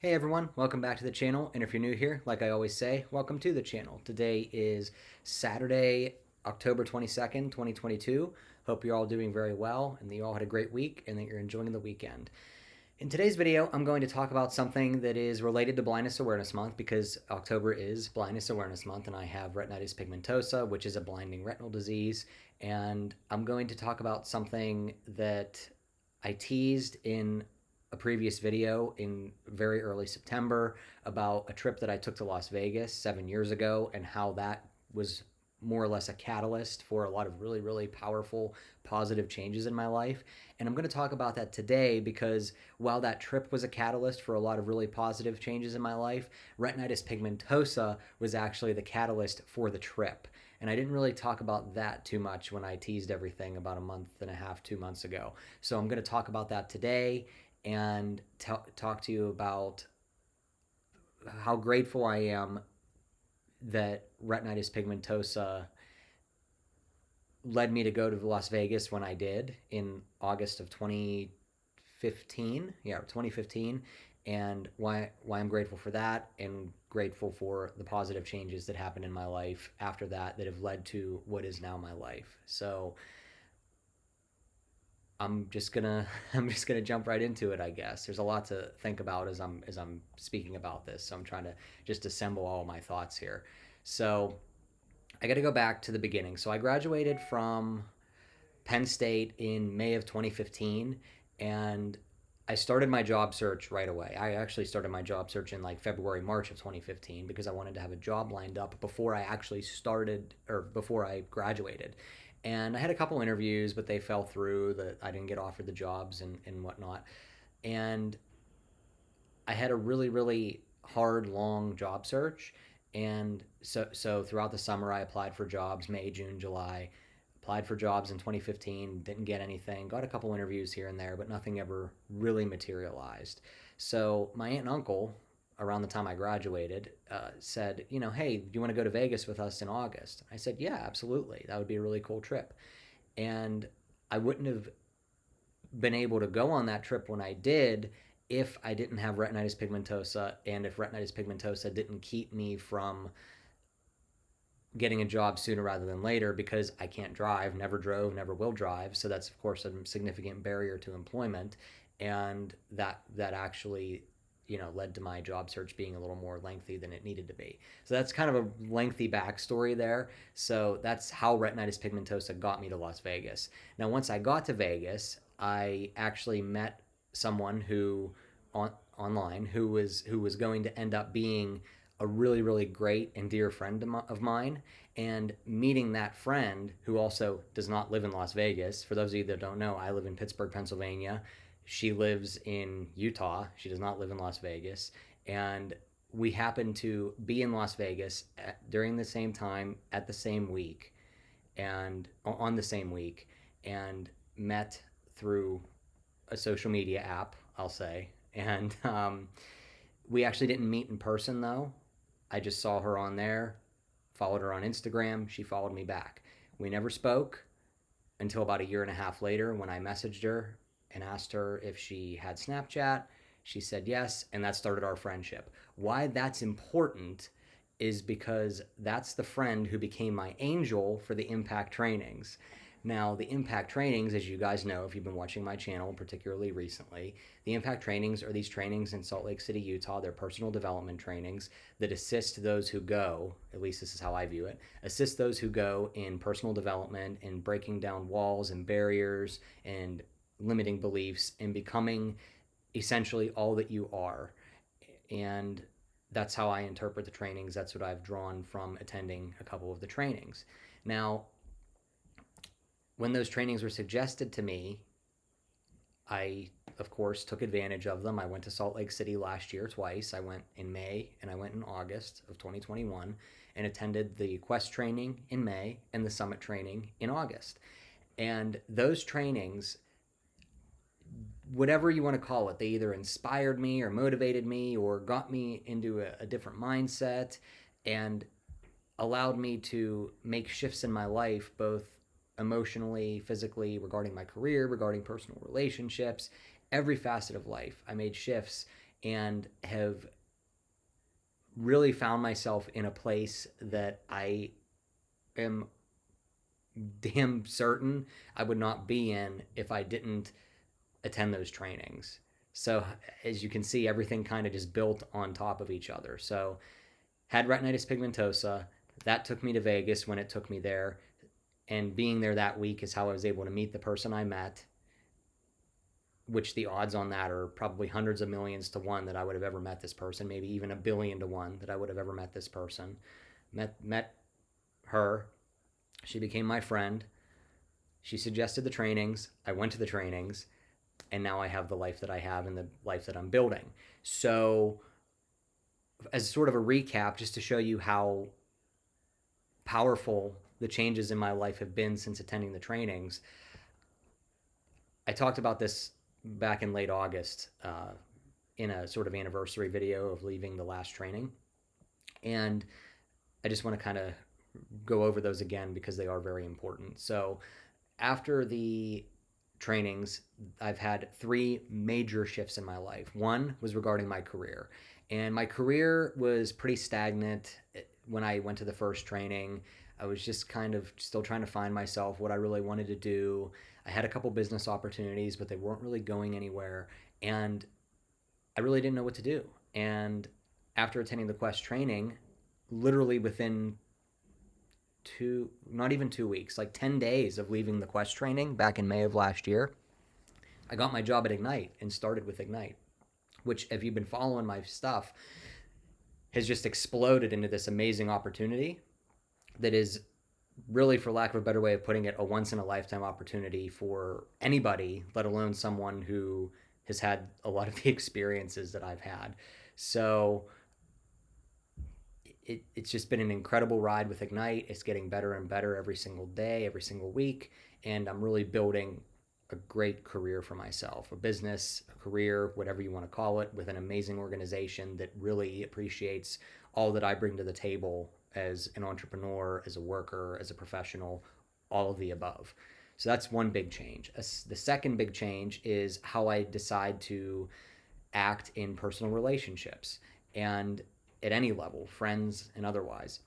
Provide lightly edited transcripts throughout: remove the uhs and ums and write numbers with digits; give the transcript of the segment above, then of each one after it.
Hey everyone, welcome back to the channel. And if you're new here, like I always say, welcome to the channel. Today is Saturday, October 22nd, 2022. Hope you're all doing very well and that you all had a great week and that you're enjoying the weekend. In today's video, I'm going to talk about something that is related to Blindness Awareness Month because October is Blindness Awareness Month and I have retinitis pigmentosa, which is a blinding retinal disease. And I'm going to talk about something that I teased in a previous video in very early September about a trip that I took to Las Vegas 7 years ago and how that was more or less a catalyst for a lot of really, really powerful, positive changes in my life. And I'm going to talk about that today because while that trip was a catalyst for a lot of really positive changes in my life, retinitis pigmentosa was actually the catalyst for the trip. And I didn't really talk about that too much when I teased everything about a month and a half, 2 months ago. So I'm going to talk about that today and talk to you about how grateful I am that retinitis pigmentosa led me to go to Las Vegas when I did in August of 2015. Yeah, 2015. And why I'm grateful for that and grateful for the positive changes that happened in my life after that have led to what is now my life. So I'm just gonna I'm just gonna jump right into it, I guess. There's a lot to think about as I'm speaking about this, so I'm trying to just assemble all my thoughts here. So I got to go back to the beginning. So I graduated from Penn State in May of 2015, and I started my job search right away. I actually started my job search in like February, March of 2015 because I wanted to have a job lined up before I actually started or before I graduated. And I had a couple interviews, but they fell through. That I didn't get offered the jobs and whatnot. And I had a really, really hard, long job search. And so throughout the summer, I applied for jobs May, June, July. Applied for jobs in 2015, didn't get anything. Got a couple interviews here and there, but nothing ever really materialized. So my aunt and uncle, around the time I graduated, said, hey, do you want to go to Vegas with us in August? I said, yeah, absolutely. That would be a really cool trip. And I wouldn't have been able to go on that trip when I did if I didn't have retinitis pigmentosa and if retinitis pigmentosa didn't keep me from getting a job sooner rather than later because I can't drive, never drove, never will drive. So that's of course a significant barrier to employment, and that actually led to my job search being a little more lengthy than it needed to be. So that's kind of a lengthy backstory there. So that's how retinitis pigmentosa got me to Las Vegas. Now, once I got to Vegas, I actually met someone who online who was going to end up being a really, really great and dear friend of mine. And meeting that friend, who also does not live in Las Vegas, for those of you that don't know, I live in Pittsburgh, Pennsylvania. She lives in Utah. She does not live in Las Vegas. And we happened to be in Las Vegas during the same time at the same week and on the same week and met through a social media app, I'll say. And we actually didn't meet in person though. I just saw her on there, followed her on Instagram. She followed me back. We never spoke until about a year and a half later when I messaged her and asked her if she had Snapchat. She said yes, and that started our friendship. Why that's important is because that's the friend who became my angel for the impact trainings. Now, the impact trainings, as you guys know, if you've been watching my channel, particularly recently, the impact trainings are these trainings in Salt Lake City, Utah. They're personal development trainings that assist those who go, at least this is how I view it, assist those who go in personal development and breaking down walls and barriers and limiting beliefs and becoming essentially all that you are. And that's how I interpret the trainings. That's what I've drawn from attending a couple of the trainings. Now, when those trainings were suggested to me, I, of course, took advantage of them. I went to Salt Lake City last year twice. I went in May and I went in August of 2021 and attended the Quest training in May and the Summit training in August. And those trainings, whatever you want to call it, they either inspired me or motivated me or got me into a different mindset and allowed me to make shifts in my life, both emotionally, physically, regarding my career, regarding personal relationships, every facet of life. I made shifts and have really found myself in a place that I am damn certain I would not be in if I didn't attend those trainings. So as you can see, everything kind of just built on top of each other. So had retinitis pigmentosa. That took me to Vegas when it took me there. And being there that week is how I was able to meet the person I met, which the odds on that are probably hundreds of millions to one that I would have ever met this person, maybe even a billion to one that I would have ever met this person. Met her. She became my friend. She suggested the trainings. I went to the trainings, and now I have the life that I have and the life that I'm building. So, as sort of a recap, just to show you how powerful the changes in my life have been since attending the trainings, I talked about this back in late August in a sort of anniversary video of leaving the last training. And I just want to kind of go over those again because they are very important. So, after the trainings, I've had three major shifts in my life. One was regarding my career, and my career was pretty stagnant when I went to the first training. I was just kind of still trying to find myself, what I really wanted to do. I had a couple business opportunities, but they weren't really going anywhere, and I really didn't know what to do. And after attending the Quest training, literally within not even 2 weeks, like 10 days of leaving the Quest training back in May of last year, I got my job at Ignite and started with Ignite, which, if you've been following my stuff, has just exploded into this amazing opportunity that is really, for lack of a better way of putting it, a once in a lifetime opportunity for anybody, let alone someone who has had a lot of the experiences that I've had. So it's just been an incredible ride with Ignite. It's getting better and better every single day, every single week. And I'm really building a great career for myself, a business, a career, whatever you want to call it, with an amazing organization that really appreciates all that I bring to the table as an entrepreneur, as a worker, as a professional, all of the above. So that's one big change. The second big change is how I decide to act in personal relationships and at any level, friends and otherwise.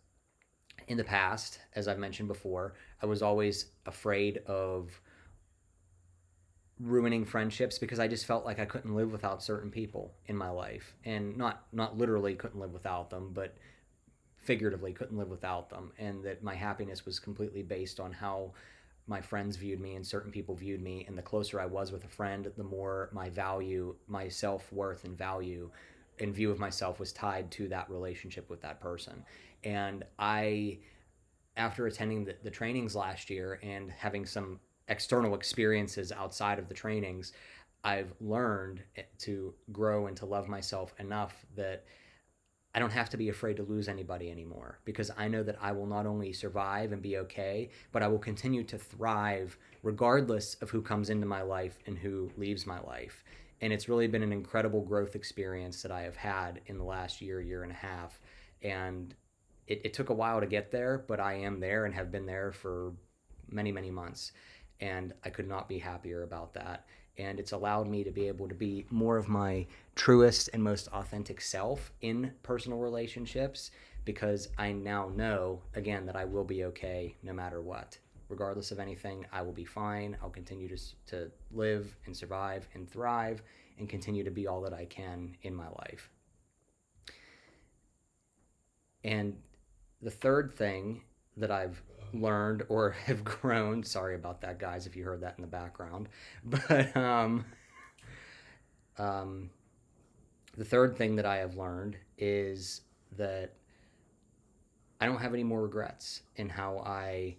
In the past, as I've mentioned before, I was always afraid of ruining friendships because I just felt like I couldn't live without certain people in my life, and not literally couldn't live without them, but figuratively couldn't live without them, and that my happiness was completely based on how my friends viewed me and certain people viewed me. And the closer I was with a friend, the more my value, my self-worth and value and view of myself was tied to that relationship with that person. And I, after attending the trainings last year and having some external experiences outside of the trainings, I've learned to grow and to love myself enough that I don't have to be afraid to lose anybody anymore, because I know that I will not only survive and be okay, but I will continue to thrive regardless of who comes into my life and who leaves my life. And it's really been an incredible growth experience that I have had in the last year and a half. And it took a while to get there, but I am there and have been there for many, many months. And I could not be happier about that. And it's allowed me to be able to be more of my truest and most authentic self in personal relationships, because I now know, again, that I will be okay no matter what. Regardless of anything, I will be fine. I'll continue to live and survive and thrive and continue to be all that I can in my life. And the third thing that I've learned or have grown, sorry about that, guys, if you heard that in the background, but um, the third thing that I have learned is that I don't have any more regrets in how I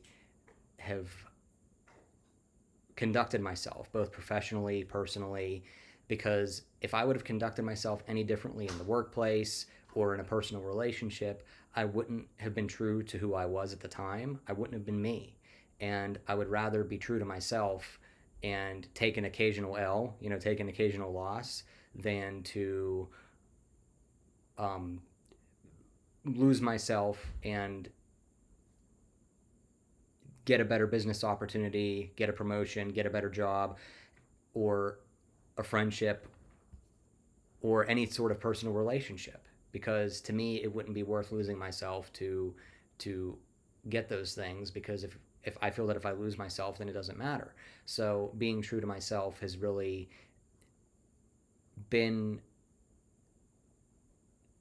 have conducted myself, both professionally, personally, because if I would have conducted myself any differently in the workplace or in a personal relationship, I wouldn't have been true to who I was at the time. I wouldn't have been me. And I would rather be true to myself and take an occasional L, take an occasional loss, than to um, lose myself and get a better business opportunity, get a promotion, get a better job, or a friendship, or any sort of personal relationship, because to me it wouldn't be worth losing myself to get those things, because if I feel that if I lose myself, then it doesn't matter. So being true to myself has really been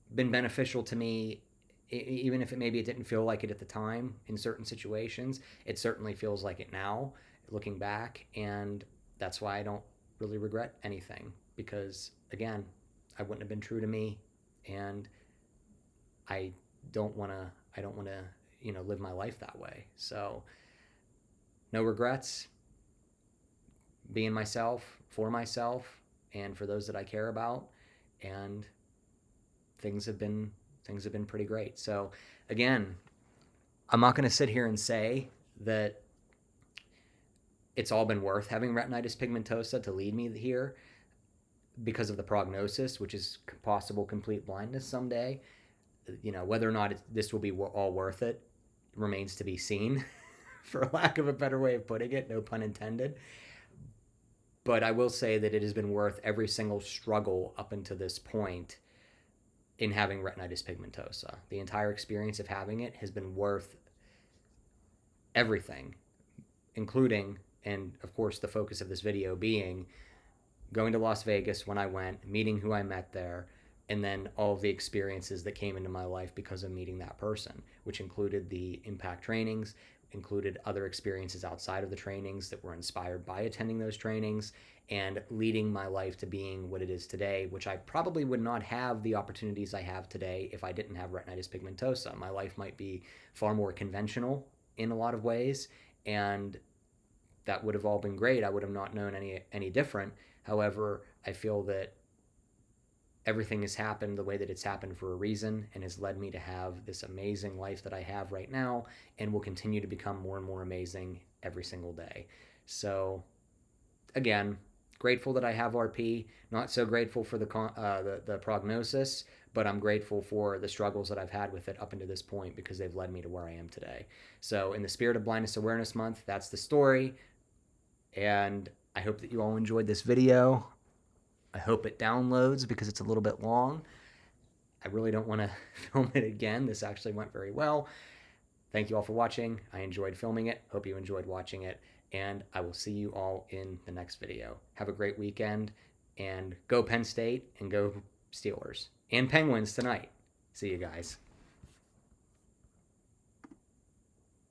beneficial to me, even if maybe it didn't feel like it at the time in certain situations. It certainly feels like it now, looking back, and that's why I don't really regret anything, because again, I wouldn't have been true to me, and I I don't want to live my life that way. So no regrets, being myself for myself and for those that I care about, and things have been things have been pretty great. So again, I'm not going to sit here and say that it's all been worth having retinitis pigmentosa to lead me here, because of the prognosis, which is possible complete blindness someday. Whether or not this will be all worth it remains to be seen, for lack of a better way of putting it, no pun intended. But I will say that it has been worth every single struggle up until this point in having retinitis pigmentosa. The entire experience of having it has been worth everything, including, and of course the focus of this video being, going to Las Vegas when I went, meeting who I met there, and then all of the experiences that came into my life because of meeting that person, which included the impact trainings, included other experiences outside of the trainings that were inspired by attending those trainings, and leading my life to being what it is today, which I probably would not have the opportunities I have today if I didn't have retinitis pigmentosa. My life might be far more conventional in a lot of ways, and that would have all been great. I would have not known any different. However, I feel that everything has happened the way that it's happened for a reason, and has led me to have this amazing life that I have right now, and will continue to become more and more amazing every single day. So again, grateful that I have RP, not so grateful for the prognosis, but I'm grateful for the struggles that I've had with it up until this point, because they've led me to where I am today. So in the spirit of Blindness Awareness Month, that's the story, and I hope that you all enjoyed this video. I hope it downloads, because it's a little bit long. I really don't want to film it again. This actually went very well. Thank you all for watching. I enjoyed filming it. Hope you enjoyed watching it. And I will see you all in the next video. Have a great weekend, and go Penn State, and go Steelers. And Penguins tonight. See you guys.